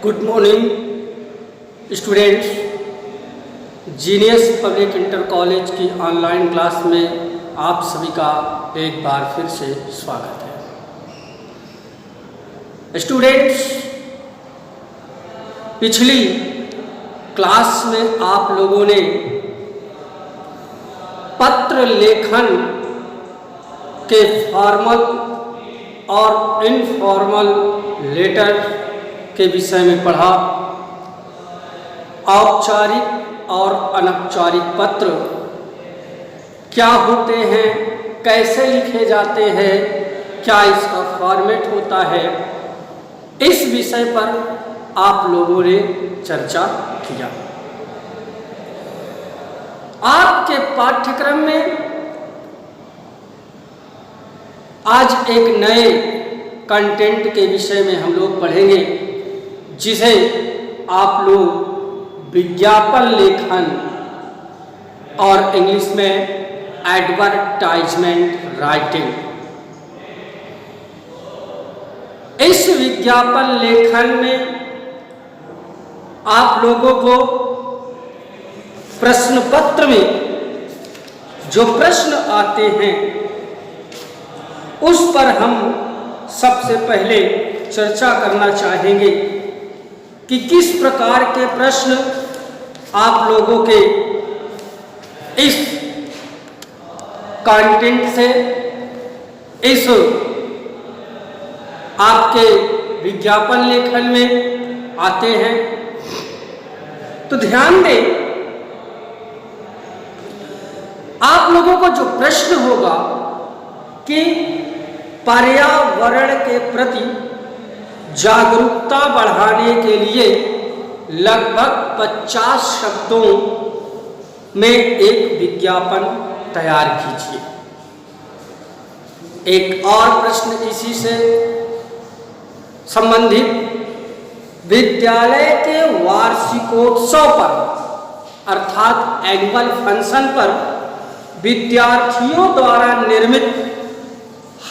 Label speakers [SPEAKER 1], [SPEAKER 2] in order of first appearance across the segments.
[SPEAKER 1] Good morning students. Genius public inter college की online class में आप सभी का एक बार फिर से स्वागत है। स्टूडेंट्स, पिछली क्लास में आप लोगों ने पत्र लेखन के फॉर्मल और इनफॉर्मल लेटर के विषय में पढ़ा। औपचारिक और अनौपचारिक पत्र क्या होते हैं, कैसे लिखे जाते हैं, क्या इसका फॉर्मेट होता है, इस विषय पर आप लोगों ने चर्चा किया। आपके पाठ्यक्रम में आज एक नए कंटेंट के विषय में हम लोग पढ़ेंगे, जिसे आप लोग विज्ञापन लेखन और इंग्लिश में एडवर्टाइजमेंट राइटिंग। इस विज्ञापन लेखन में आप लोगों को प्रश्न पत्र में जो प्रश्न आते हैं उस पर हम सबसे पहले चर्चा करना चाहेंगे कि किस प्रकार के प्रश्न आप लोगों के इस कंटेंट से, इस आपके विज्ञापन लेखन में आते हैं। तो ध्यान दें, आप लोगों को जो प्रश्न होगा कि पर्यावरण के प्रति जागरूकता बढ़ाने के लिए लगभग 50 शब्दों में एक विज्ञापन तैयार कीजिए। एक और प्रश्न इसी से संबंधित, विद्यालय के वार्षिकोत्सव पर अर्थात एनुअल फंक्शन पर विद्यार्थियों द्वारा निर्मित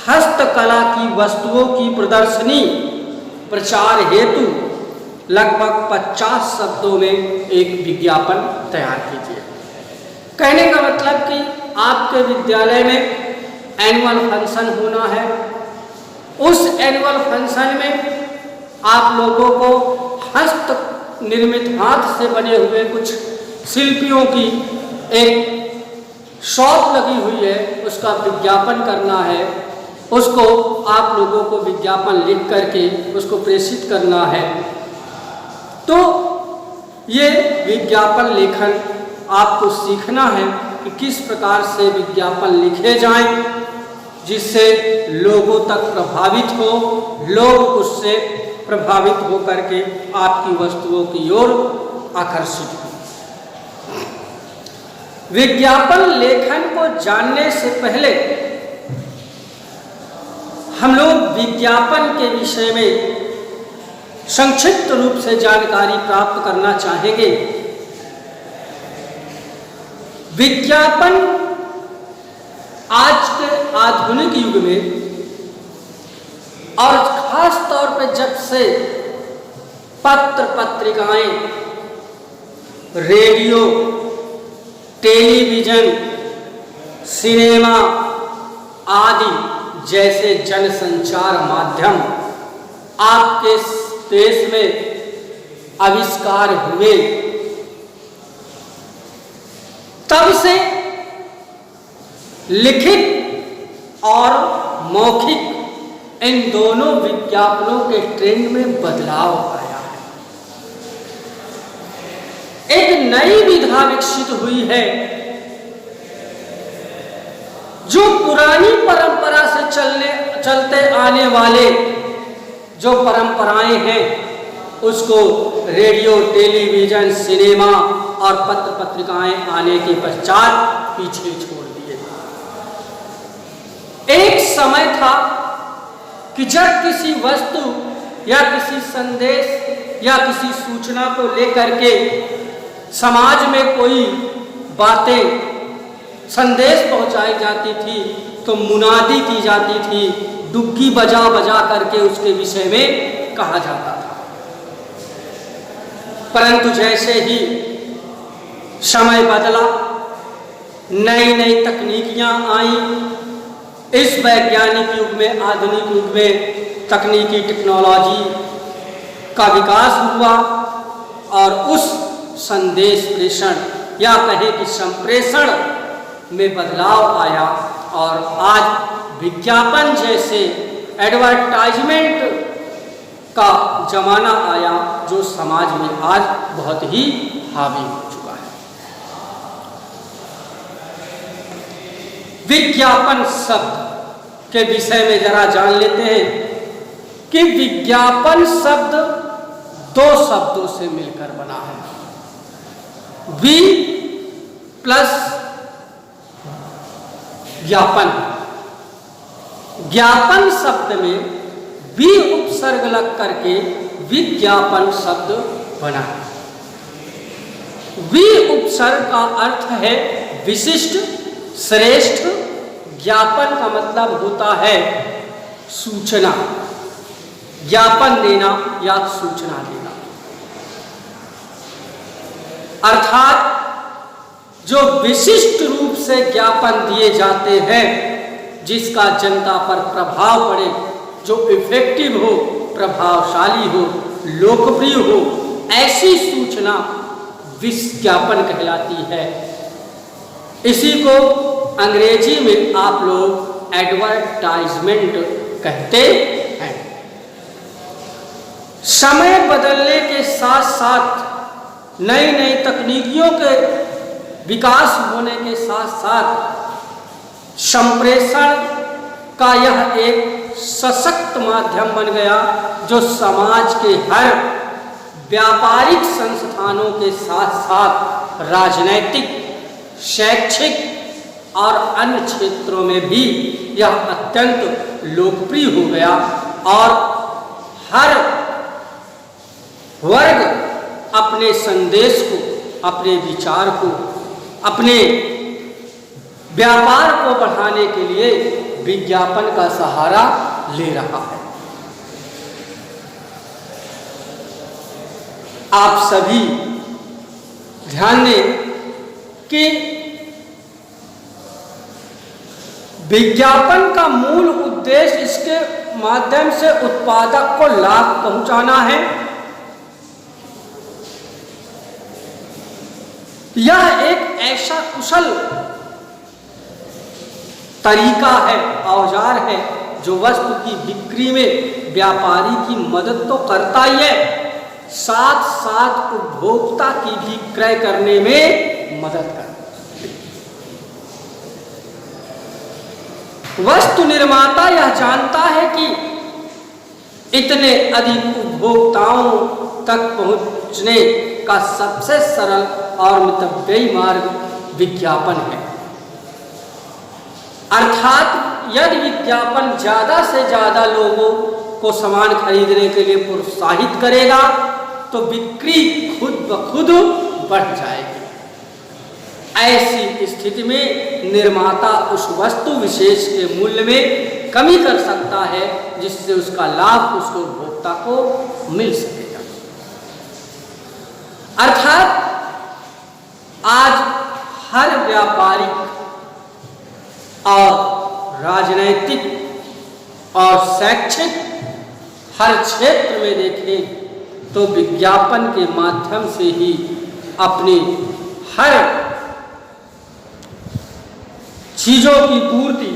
[SPEAKER 1] हस्तकला की वस्तुओं की प्रदर्शनी प्रचार हेतु लगभग 50 शब्दों में एक विज्ञापन तैयार कीजिए। कहने का मतलब कि आपके विद्यालय में एनुअल फंक्शन होना है। उस एनुअल फंक्शन में आप लोगों को हस्त निर्मित हाथ से बने हुए कुछ शिल्पियों की एक शॉप लगी हुई है, उसका विज्ञापन करना है। उसको आप लोगों को विज्ञापन लिख करके उसको प्रेषित करना है। तो ये विज्ञापन लेखन आपको सीखना है कि किस प्रकार से विज्ञापन लिखे जाएं जिससे लोगों तक प्रभावित हो, लोग उससे प्रभावित हो करके आपकी वस्तुओं की ओर आकर्षित हो। विज्ञापन लेखन को जानने से पहले हम लोग विज्ञापन के विषय में संक्षिप्त रूप से जानकारी प्राप्त करना चाहेंगे। विज्ञापन आज के आधुनिक युग में और खास तौर पे जब से पत्र पत्रिकाएं, रेडियो, टेलीविजन, सिनेमा आदि जैसे जनसंचार माध्यम आपके देश में आविष्कार हुए, तब से लिखित और मौखिक इन दोनों विज्ञापनों के ट्रेंड में बदलाव आया है। एक नई विधा विकसित हुई है जो पुरानी परंपरा से चलते आने वाले जो परंपराएं हैं उसको रेडियो, टेलीविजन, सिनेमा और पत्र पत्रिकाएं आने के पश्चात पीछे छोड़ दिए। एक समय था कि जब किसी वस्तु या किसी संदेश या किसी सूचना को लेकर के समाज में कोई बातें, संदेश पहुंचाई जाती थी तो मुनादी की जाती थी, डुग्गी बजा बजा करके उसके विषय में कहा जाता था। परंतु जैसे ही समय बदला, नई नई तकनीकियां आई, इस वैज्ञानिक युग में, आधुनिक युग में तकनीकी टेक्नोलॉजी का विकास हुआ और उस संदेश प्रेषण या कहे कि संप्रेषण में बदलाव आया और आज विज्ञापन जैसे एडवर्टाइजमेंट का जमाना आया जो समाज में आज बहुत ही हावी हो चुका है। विज्ञापन शब्द के विषय में जरा जान लेते हैं कि विज्ञापन शब्द दो शब्दों से मिलकर बना है। वि प्लस ज्ञापन। ज्ञापन शब्द में वि उपसर्ग लग करके विज्ञापन शब्द बना है। वि उपसर्ग का अर्थ है विशिष्ट, श्रेष्ठ। ज्ञापन का मतलब होता है सूचना, ज्ञापन देना या सूचना देना। अर्थात जो विशिष्ट रूप से ज्ञापन दिए जाते हैं, जिसका जनता पर प्रभाव पड़े, जो इफेक्टिव हो, प्रभावशाली हो, लोकप्रिय हो, ऐसी सूचना विज्ञापन कहलाती है। इसी को अंग्रेजी में आप लोग एडवर्टाइजमेंट कहते हैं। समय बदलने के साथ साथ, नई नई तकनीकियों के विकास होने के साथ साथ संप्रेषण का यह एक सशक्त माध्यम बन गया, जो समाज के हर व्यापारिक संस्थानों के साथ साथ राजनैतिक, शैक्षिक और अन्य क्षेत्रों में भी यह अत्यंत लोकप्रिय हो गया और हर वर्ग अपने संदेश को, अपने विचार को, अपने व्यापार को बढ़ाने के लिए विज्ञापन का सहारा ले रहा है। आप सभी ध्यान दें कि विज्ञापन का मूल उद्देश्य इसके माध्यम से उत्पादक को लाभ पहुंचाना है। यह एक ऐसा कुशल तरीका है, औजार है, जो वस्तु की बिक्री में व्यापारी की मदद तो करता ही है, साथ साथ उपभोक्ता की भी क्रय करने में मदद करता है। वस्तु निर्माता यह जानता है कि इतने अधिक उपभोक्ताओं तक पहुंचने का सबसे सरल और मितव्ययी मार्ग विज्ञापन है। अर्थात यदि विज्ञापन ज्यादा से ज्यादा लोगों को सामान खरीदने के लिए प्रोत्साहित करेगा तो बिक्री खुद ब खुद बढ़ जाएगी। ऐसी स्थिति में निर्माता उस वस्तु विशेष के मूल्य में कमी कर सकता है, जिससे उसका लाभ उसको उपभोक्ता को मिल सकेगा। अर्थात आज हर व्यापारिक और राजनैतिक और शैक्षिक हर क्षेत्र में देखें तो विज्ञापन के माध्यम से ही अपनी हर चीजों की पूर्ति,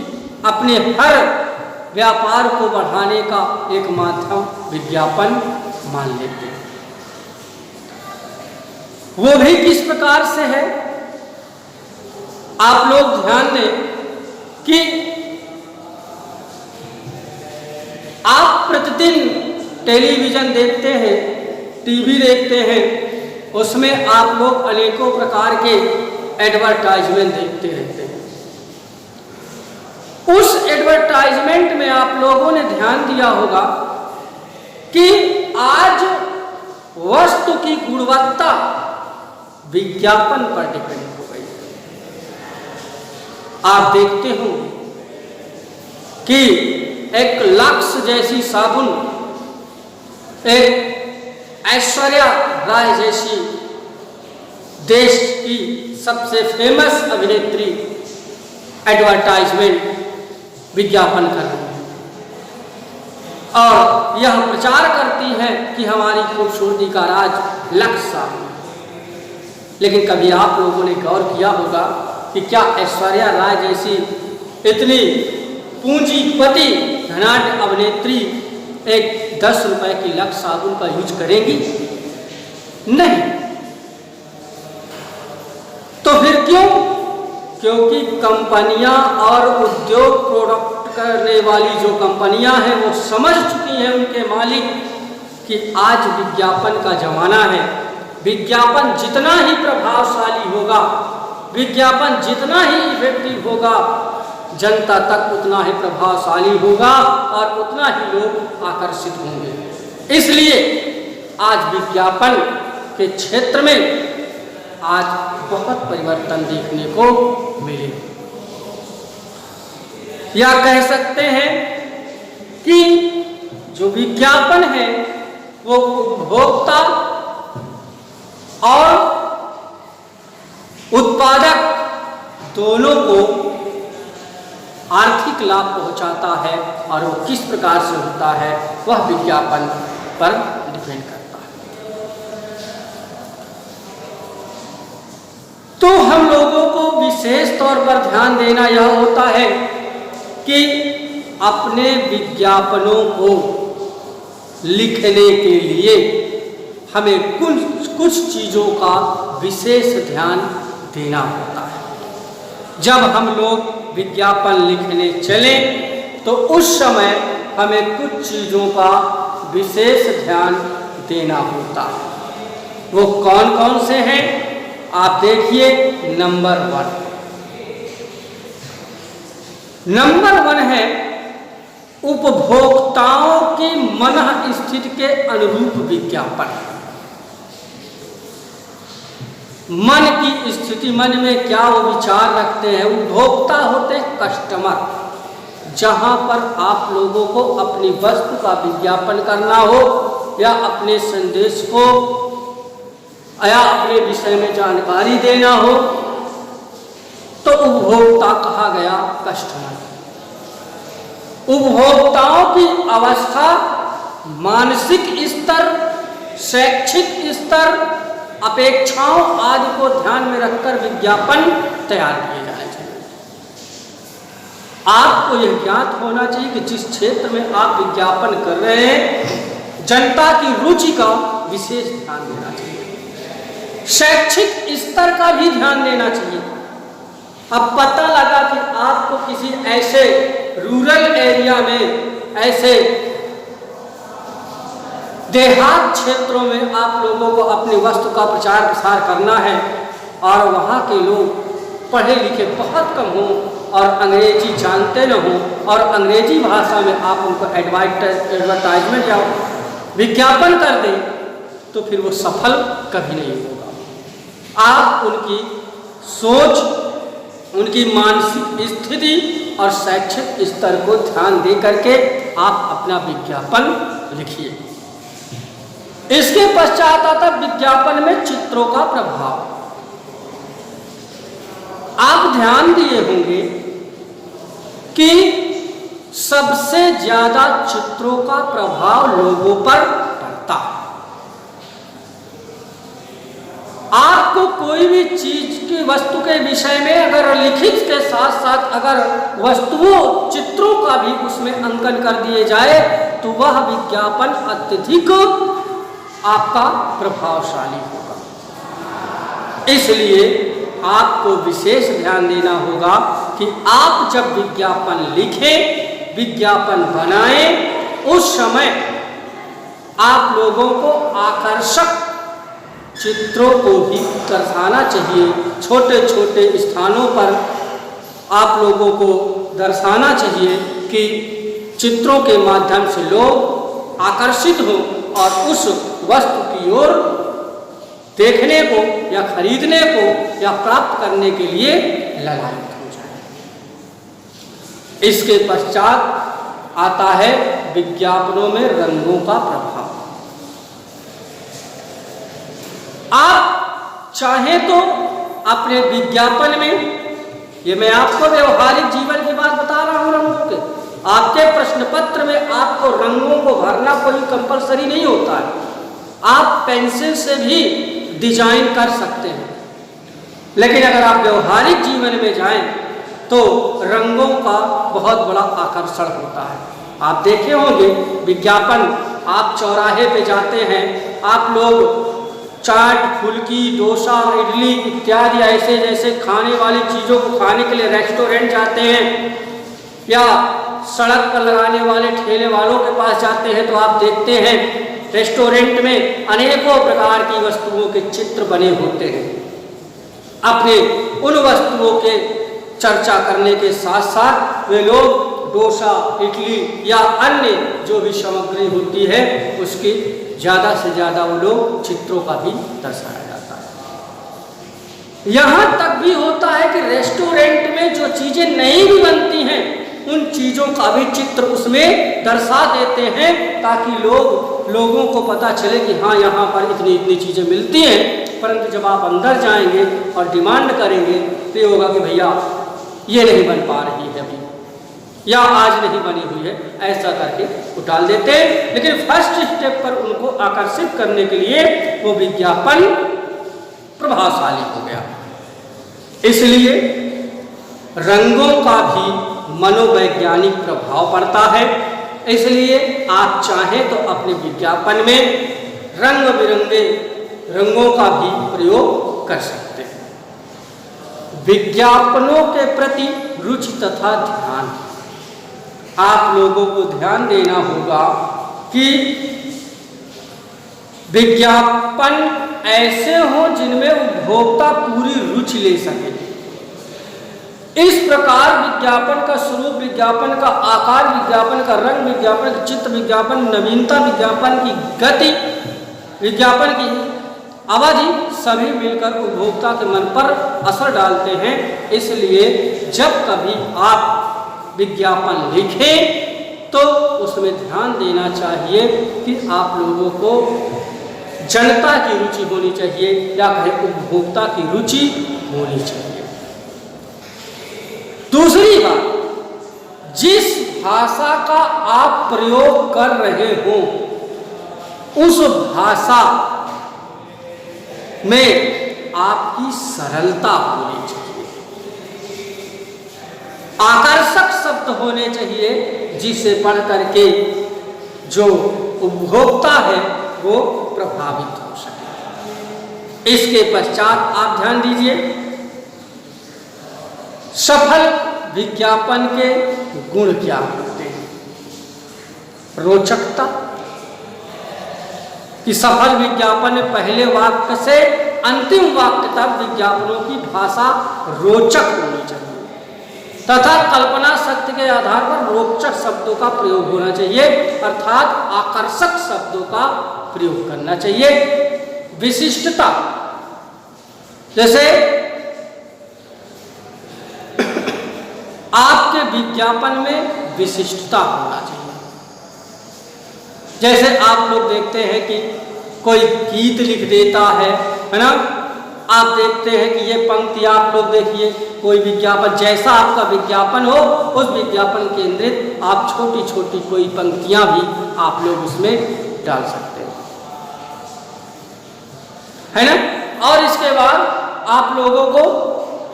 [SPEAKER 1] अपने हर व्यापार को बढ़ाने का एक माध्यम विज्ञापन मान लेते हैं। वो भी किस प्रकार से है, आप लोग ध्यान दें कि आप प्रतिदिन टेलीविजन देखते हैं, टीवी देखते हैं, उसमें आप लोग अनेकों प्रकार के एडवर्टाइजमेंट देखते रहते हैं। उस एडवर्टाइजमेंट में आप लोगों ने ध्यान दिया होगा कि आज वस्तु की गुणवत्ता विज्ञापन पर डिपेंड हो गई है। आप देखते हो कि एक लक्स जैसी साबुन एक ऐश्वर्या राय जैसी देश की सबसे फेमस अभिनेत्री एडवर्टाइजमेंट विज्ञापन कर रही है और यह प्रचार करती है कि हमारी खूबसूरती का राज लक्ष्य है। लेकिन कभी आप लोगों ने गौर किया होगा कि क्या ऐश्वर्या राय जैसी इतनी पूंजीपति धनाढ्य अभिनेत्री एक 10 रुपए की लक्स साबुन का यूज करेंगी? नहीं। तो फिर क्यों? क्योंकि कंपनियां और उद्योग प्रोडक्ट करने वाली जो कंपनियां हैं वो समझ चुकी हैं, उनके मालिक, कि आज विज्ञापन का जमाना है। विज्ञापन जितना ही प्रभावशाली होगा, विज्ञापन जितना ही इफेक्टिव होगा, जनता तक उतना ही प्रभावशाली होगा और उतना ही लोग आकर्षित होंगे। इसलिए आज विज्ञापन के क्षेत्र में आज बहुत परिवर्तन देखने को मिले। या कह सकते हैं कि जो विज्ञापन है वो उपभोक्ता और उत्पादक दोनों को आर्थिक लाभ पहुंचाता है और वो किस प्रकार से होता है वह विज्ञापन पर डिपेंड करता है। तो हम लोगों को विशेष तौर पर ध्यान देना यह होता है कि अपने विज्ञापनों को लिखने के लिए हमें कुछ चीज़ों का विशेष ध्यान देना होता है। जब हम लोग विज्ञापन लिखने चले तो उस समय हमें कुछ चीज़ों का विशेष ध्यान देना होता है। वो कौन कौन से हैं आप देखिए। नंबर 1 है उपभोक्ताओं की मन स्थिति के अनुरूप विज्ञापन। मन की स्थिति, मन में क्या वो विचार रखते हैं। उपभोक्ता होते हैं कस्टमर, जहां पर आप लोगों को अपनी वस्तु का विज्ञापन करना हो या अपने संदेश को या अपने विषय में जानकारी देना हो तो उपभोक्ता कहा गया कस्टमर। उपभोक्ताओं की अवस्था, मानसिक स्तर, शैक्षिक स्तर, अपेक्षाओं आदि को ध्यान में रखकर विज्ञापन तैयार किए जाने चाहिए। आपको यह ज्ञात होना चाहिए कि जिस क्षेत्र में आप विज्ञापन कर रहे हैं जनता की रुचि का विशेष ध्यान देना चाहिए, शैक्षिक स्तर का भी ध्यान देना चाहिए। अब पता लगा कि आपको किसी ऐसे रूरल एरिया में, ऐसे देहात क्षेत्रों में आप लोगों को अपनी वस्तु का प्रचार प्रसार करना है और वहाँ के लोग पढ़े लिखे बहुत कम हों और अंग्रेजी जानते न हों और अंग्रेजी भाषा में आप उनको एडवर्टाइजमेंट या विज्ञापन कर दें तो फिर वो सफल कभी नहीं होगा। आप उनकी सोच, उनकी मानसिक स्थिति और शैक्षिक स्तर को ध्यान दे करके आप अपना विज्ञापन लिखिए। इसके पश्चात आता विज्ञापन में चित्रों का प्रभाव। आप ध्यान दिए होंगे कि सबसे ज्यादा चित्रों का प्रभाव लोगों पर पड़ता है। आपको कोई भी चीज की वस्तु के विषय में अगर लिखित के साथ साथ अगर वस्तुओं, चित्रों का भी उसमें अंकन कर दिए जाए तो वह विज्ञापन अत्यधिक आपका प्रभावशाली होगा। इसलिए आपको विशेष ध्यान देना होगा कि आप जब विज्ञापन लिखें, विज्ञापन बनाएं, उस समय आप लोगों को आकर्षक चित्रों को भी दर्शाना चाहिए। छोटे छोटे स्थानों पर आप लोगों को दर्शाना चाहिए कि चित्रों के माध्यम से लोग आकर्षित हों और उस वस्तु की ओर देखने को या खरीदने को या प्राप्त करने के लिए ललायत हो जाए। इसके पश्चात आता है विज्ञापनों में रंगों का प्रभाव। चाहे तो अपने विज्ञापन में, ये मैं आपको व्यवहारिक जीवन की बात बता रहा हूं रंगों के, आपके प्रश्न पत्र में आपको रंगों को भरना कोई कंपलसरी नहीं होता है, आप पेंसिल से भी डिजाइन कर सकते हैं। लेकिन अगर आप व्यवहारिक जीवन में जाएं तो रंगों का बहुत बड़ा आकर्षण होता है। आप देखे होंगे विज्ञापन, आप चौराहे पे जाते हैं, आप लोग चाट, फुल्की, डोसा, इडली इत्यादि ऐसे जैसे खाने वाली चीज़ों को खाने के लिए रेस्टोरेंट जाते हैं या सड़क पर लगाने वाले ठेले वालों के पास जाते हैं, तो आप देखते हैं रेस्टोरेंट में अनेकों प्रकार की वस्तुओं के चित्र बने होते हैं। अपने उन वस्तुओं के चर्चा करने के साथ साथ वे लोग डोसा, इडली या अन्य जो भी सामग्री होती है उसकी ज़्यादा से ज़्यादा वो लोग चित्रों का भी दर्शाया जाता है। यहाँ तक भी होता है कि रेस्टोरेंट में जो चीज़ें नहीं भी बनती हैं उन चीज़ों का भी चित्र उसमें दर्शा देते हैं, ताकि लोगों को पता चले कि हाँ यहाँ पर इतनी इतनी चीज़ें मिलती हैं। परंतु जब आप अंदर जाएंगे और डिमांड करेंगे तो ये होगा कि भैया ये नहीं बन पा रही है अभी, या आज नहीं बनी हुई है, ऐसा करके वो डाल देते हैं। लेकिन फर्स्ट स्टेप पर उनको आकर्षित करने के लिए वो विज्ञापन प्रभावशाली हो गया। इसलिए रंगों का भी मनोवैज्ञानिक प्रभाव पड़ता है। इसलिए आप चाहें तो अपने विज्ञापन में रंग बिरंगे रंगों का भी प्रयोग कर सकते हैं। विज्ञापनों के प्रति रुचि तथा ध्यान, आप लोगों को ध्यान देना होगा कि विज्ञापन ऐसे हों जिनमें उपभोक्ता पूरी रुचि ले सके। इस प्रकार विज्ञापन का स्वरूप, विज्ञापन का आकार, विज्ञापन का रंग, विज्ञापन का चित्र, विज्ञापन नवीनता, विज्ञापन की गति, विज्ञापन की अवधि सभी मिलकर उपभोक्ता के मन पर असर डालते हैं। इसलिए जब कभी आप विज्ञापन लिखें तो उसमें ध्यान देना चाहिए कि आप लोगों को जनता की रुचि होनी चाहिए या कहें उपभोक्ता की रुचि होनी चाहिए। दूसरी बात, जिस भाषा का आप प्रयोग कर रहे हो उस भाषा में आपकी सरलता होनी चाहिए, आकर्षक शब्द होने चाहिए जिसे पढ़ करके जो उपभोक्ता है वो प्रभावित हो सके। इसके पश्चात आप ध्यान दीजिए, सफल विज्ञापन के गुण क्या होते हैं। रोचकता, कि सफल विज्ञापन में पहले वाक्य से अंतिम वाक्य तक विज्ञापनों की भाषा रोचक होनी चाहिए तथा कल्पना शक्ति के आधार पर रोचक शब्दों का प्रयोग होना चाहिए, अर्थात आकर्षक शब्दों का प्रयोग करना चाहिए। विशिष्टता, जैसे आपके विज्ञापन में विशिष्टता होना चाहिए। जैसे आप लोग देखते हैं कि कोई गीत लिख देता है ना, आप देखते हैं कि ये पंक्ति आप लोग देखिए, कोई विज्ञापन जैसा आपका विज्ञापन हो उस विज्ञापन केंद्रित आप छोटी छोटी कोई पंक्तियां भी आप लोग उसमें डाल सकते हैं, है ना। और इसके बाद आप लोगों को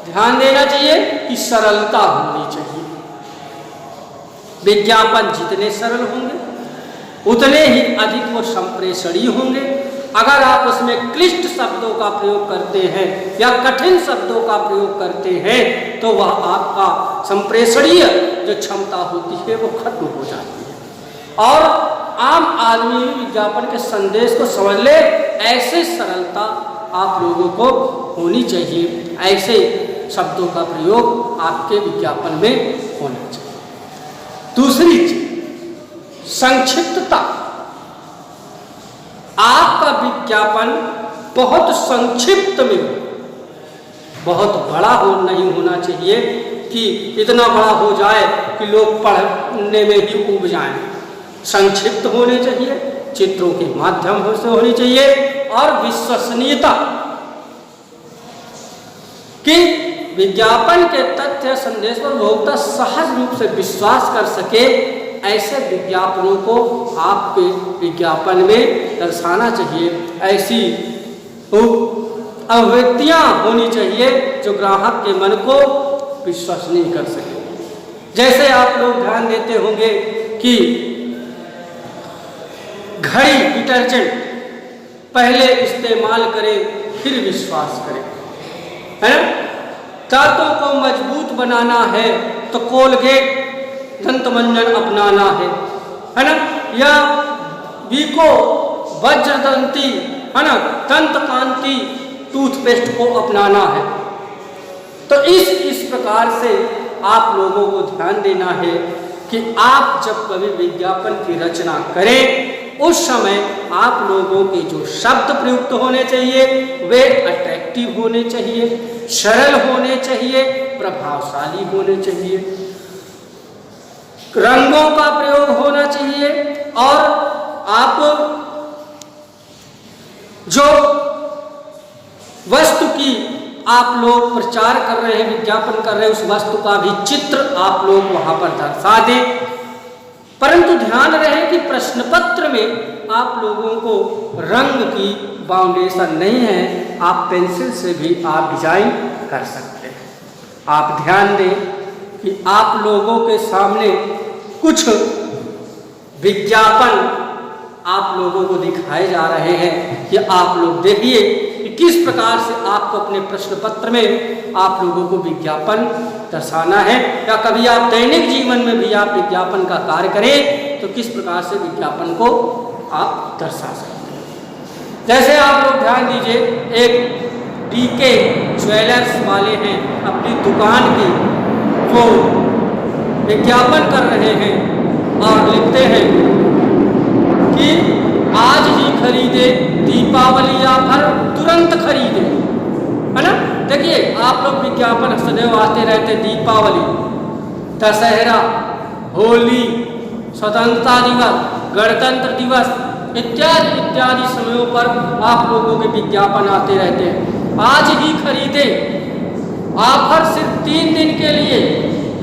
[SPEAKER 1] ध्यान देना चाहिए कि सरलता होनी चाहिए। विज्ञापन जितने सरल होंगे उतने ही अधिक वो संप्रेषणीय होंगे। अगर आप उसमें क्लिष्ट शब्दों का प्रयोग करते हैं या कठिन शब्दों का प्रयोग करते हैं तो वह आपका संप्रेषणीय जो क्षमता होती है वो खत्म हो जाती है और आम आदमी विज्ञापन के संदेश को समझ ले, ऐसे सरलता आप लोगों को होनी चाहिए। ऐसे शब्दों का प्रयोग आपके विज्ञापन में होना चाहिए। दूसरी चीज, संक्षिप्तता। आपका विज्ञापन बहुत संक्षिप्त में, बहुत बड़ा नहीं होना चाहिए कि इतना बड़ा हो जाए कि लोग पढ़ने में ही ऊब जाएं। संक्षिप्त होने चाहिए, चित्रों के माध्यम से होनी चाहिए और विश्वसनीयता, कि विज्ञापन के तथ्य संदेश पर उपभोक्ता सहज रूप से विश्वास कर सके, ऐसे विज्ञापनों को आपके विज्ञापन में दर्शाना चाहिए। ऐसी अभिव्यक्तियां होनी चाहिए जो ग्राहक के मन को विश्वसनीय कर सके। जैसे आप लोग ध्यान देते होंगे कि घड़ी डिटर्जेंट पहले इस्तेमाल करें फिर विश्वास करें, है ना। दांतों को मजबूत बनाना है तो कोलगेट दंतमंजन अपनाना है ना, या वीको वज्रदंती, है ना, दंत कांति टूथपेस्ट को अपनाना है। तो इस प्रकार से आप लोगों को ध्यान देना है कि आप जब कभी विज्ञापन की रचना करें उस समय आप लोगों के जो शब्द प्रयुक्त होने चाहिए वे अट्रैक्टिव होने चाहिए, सरल होने चाहिए, प्रभावशाली होने चाहिए, रंगों का प्रयोग होना चाहिए, और आप जो वस्तु की आप लोग प्रचार कर रहे हैं, विज्ञापन कर रहे हैं, उस वस्तु का भी चित्र आप लोग वहां पर दर्शा दें। परंतु ध्यान रहे कि प्रश्न पत्र में आप लोगों को रंग की बाउंडेशन नहीं है, आप पेंसिल से भी आप डिजाइन कर सकते हैं। आप ध्यान दें कि आप लोगों के सामने कुछ विज्ञापन आप लोगों को दिखाए जा रहे हैं कि आप लोग देखिए कि किस प्रकार से आपको अपने प्रश्न पत्र में आप लोगों को विज्ञापन दर्शाना है, या कभी आप दैनिक जीवन में भी आप विज्ञापन का कार्य करें तो किस प्रकार से विज्ञापन को आप दर्शा सकते हैं। जैसे आप लोग ध्यान दीजिए, एक डीके ज्वेलर्स वाले हैं, अपनी दुकान की वो विज्ञापन कर रहे हैं और लिखते हैं कि आज ही खरीदे दीपावली ऑफर तुरंत खरीदे, है ना। देखिए आप लोग विज्ञापन सदैव आते रहते, दीपावली, दशहरा, होली, स्वतंत्रता दिवस, गणतंत्र दिवस इत्यादि इत्यादि समयों पर आप लोगों के विज्ञापन आते रहते हैं। आज ही खरीदे, ऑफर सिर्फ 3 दिन के लिए।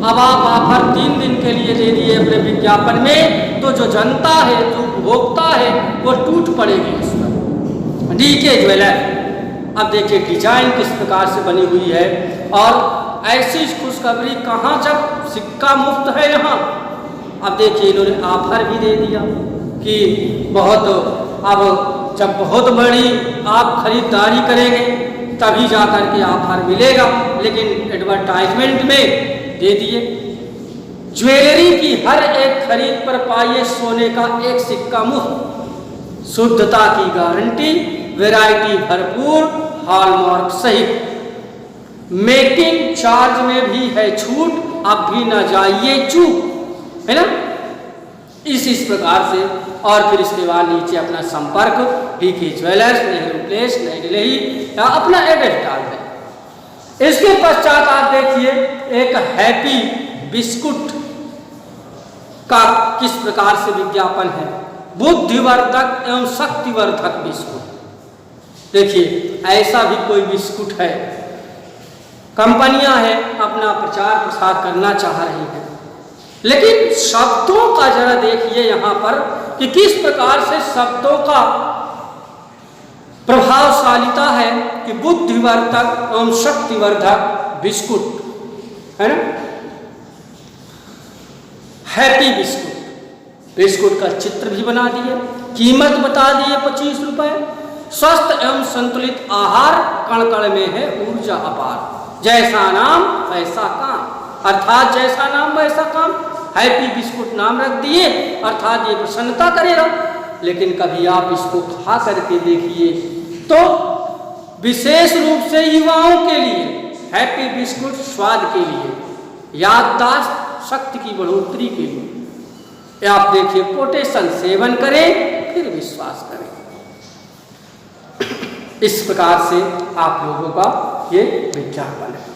[SPEAKER 1] अब आप ऑफर 3 दिन के लिए दे दिए अपने विज्ञापन में, तो जो जनता है, जो उपभोक्ता है, वो टूट पड़ेगी इस पर। डीके ज्वेलर, अब देखिए डिजाइन किस प्रकार से बनी हुई है, और ऐसी खुशखबरी कहाँ जब सिक्का मुफ्त है यहाँ। अब देखिए इन्होंने ऑफर भी दे दिया कि बहुत, अब जब बहुत बड़ी आप खरीदारी करेंगे तभी जाकर के ऑफर मिलेगा, लेकिन एडवर्टाइजमेंट में दे दिए। ज्वेलरी की हर एक खरीद पर पाइए सोने का एक सिक्का मुफ्त, शुद्धता की गारंटी, वैरायटी भरपूर, हॉलमार्क सहित, मेकिंग चार्ज में भी है छूट, अब भी न जाइए चूक, है ना। इस प्रकार से, और फिर इसके बाद नीचे अपना संपर्क, डीके ज्वेलर्स, नेहरू प्लेस, नई दिल्ली, या अपना एड्रेस डाल दें। इसके पश्चात आप देखिए एक हैप्पी बिस्कुट का किस प्रकार से विज्ञापन है, बुद्धिवर्धक एवं शक्तिवर्धक बिस्कुट। देखिए ऐसा भी कोई बिस्कुट है, कंपनियां हैं अपना प्रचार प्रसार करना चाह रही हैं, लेकिन शब्दों का जरा देखिए यहाँ पर कि किस प्रकार से शब्दों का प्रभावशालिता है कि बुद्धिवर्धक एवं शक्तिवर्धक बिस्कुट, है ना। हैप्पी बिस्कुट, बिस्कुट का चित्र भी बना दिए, कीमत बता दिए 25 रुपए, स्वस्थ एवं संतुलित आहार, कण कण में है ऊर्जा अपार, जैसा नाम वैसा काम, अर्थात जैसा नाम वैसा काम। हैप्पी बिस्कुट नाम रख दिए, अर्थात ये प्रसन्नता करेगा। लेकिन कभी आप इसको खा करके देखिए तो विशेष रूप से युवाओं के लिए हैप्पी बिस्कुट स्वाद के लिए, याददाश्त शक्ति की बढ़ोतरी के लिए, आप देखिए पोटेशन सेवन करें फिर विश्वास करें। इस प्रकार से आप लोगों का ये विज्ञापन है।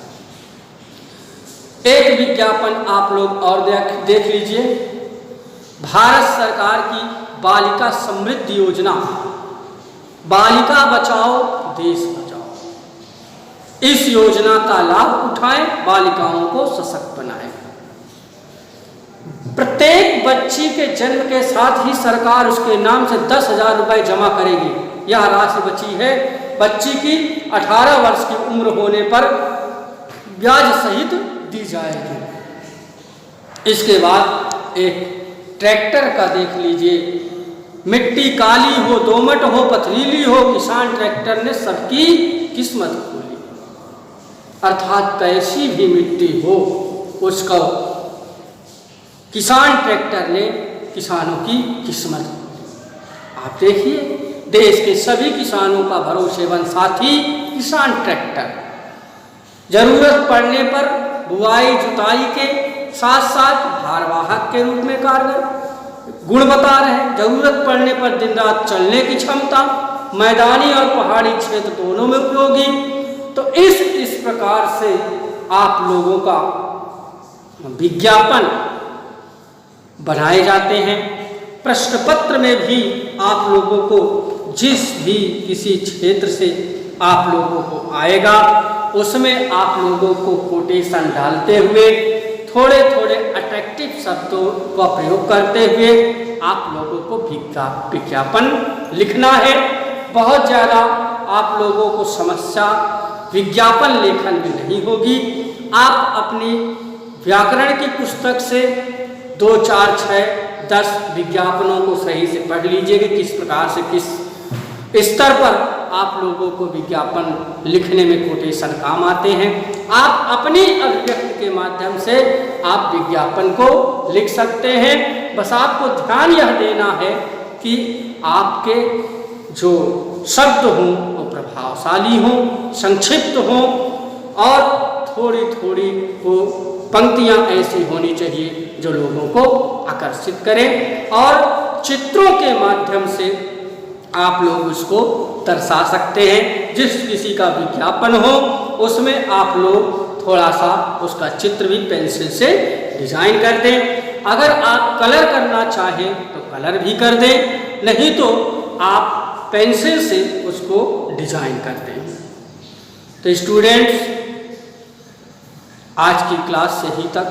[SPEAKER 1] एक विज्ञापन आप लोग और देख लीजिए, भारत सरकार की बालिका समृद्धि योजना, बालिका बचाओ देश बचाओ। इस योजना का लाभ उठाएं, बालिकाओं को सशक्त बनाएं। प्रत्येक बच्ची के जन्म के साथ ही सरकार उसके नाम से 10,000 रुपए जमा करेगी। यह राशि बच्ची की 18 वर्ष की उम्र होने पर ब्याज सहित दी जाएगी। इसके बाद एक ट्रैक्टर का देख लीजिए। मिट्टी काली हो, दोमट हो, पथरीली हो, किसान ट्रैक्टर ने सबकी किस्मत खोली। अर्थात कैसी भी मिट्टी हो, उसका किसान ट्रैक्टर ने किसानों की किस्मत खोली। आप देखिए, देश के सभी किसानों का भरोसेमंद साथी किसान ट्रैक्टर जरूरत पड़ने पर बुआई जुताई के साथ साथ भारवाहक के रूप में कारगर गुण बता रहे हैं। जरूरत पड़ने पर दिन रात चलने की क्षमता, मैदानी और पहाड़ी क्षेत्र दोनों में उपयोगी। तो इस प्रकार से आप लोगों का विज्ञापन बनाए जाते हैं। प्रश्न पत्र में भी आप लोगों को जिस भी किसी क्षेत्र से आप लोगों को आएगा, उसमें आप लोगों को कोटेशन डालते हुए, थोड़े थोड़े अट्रैक्टिव शब्दों का प्रयोग करते हुए आप लोगों को विज्ञापन लिखना है। बहुत ज़्यादा आप लोगों को समस्या विज्ञापन लेखन में नहीं होगी। आप अपनी व्याकरण की पुस्तक से 2, 4, 6, 10 विज्ञापनों को सही से पढ़ लीजिए कि किस प्रकार से किस स्तर पर आप लोगों को विज्ञापन लिखने में कोटेशन काम आते हैं। आप अपनी अभिव्यक्ति के माध्यम से आप विज्ञापन को लिख सकते हैं। बस आपको ध्यान यह देना है कि आपके जो शब्द हों वो प्रभावशाली हों, संक्षिप्त हों और थोड़ी थोड़ी वो पंक्तियां ऐसी होनी चाहिए जो लोगों को आकर्षित करें। और चित्रों के माध्यम से आप लोग उसको दर्शा सकते हैं। जिस किसी का विज्ञापन हो उसमें आप लोग थोड़ा सा उसका चित्र भी पेंसिल से डिजाइन कर दें। अगर आप कलर करना चाहें तो कलर भी कर दें, नहीं तो आप पेंसिल से उसको डिजाइन कर दें। तो स्टूडेंट्स, आज की क्लास से ही तक।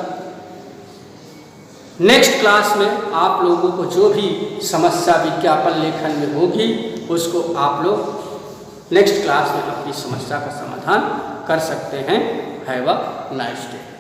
[SPEAKER 1] नेक्स्ट क्लास में आप लोगों को जो भी समस्या विज्ञापन लेखन में होगी उसको आप लोग नेक्स्ट क्लास में अपनी समस्या का समाधान कर सकते हैं। Have a nice day.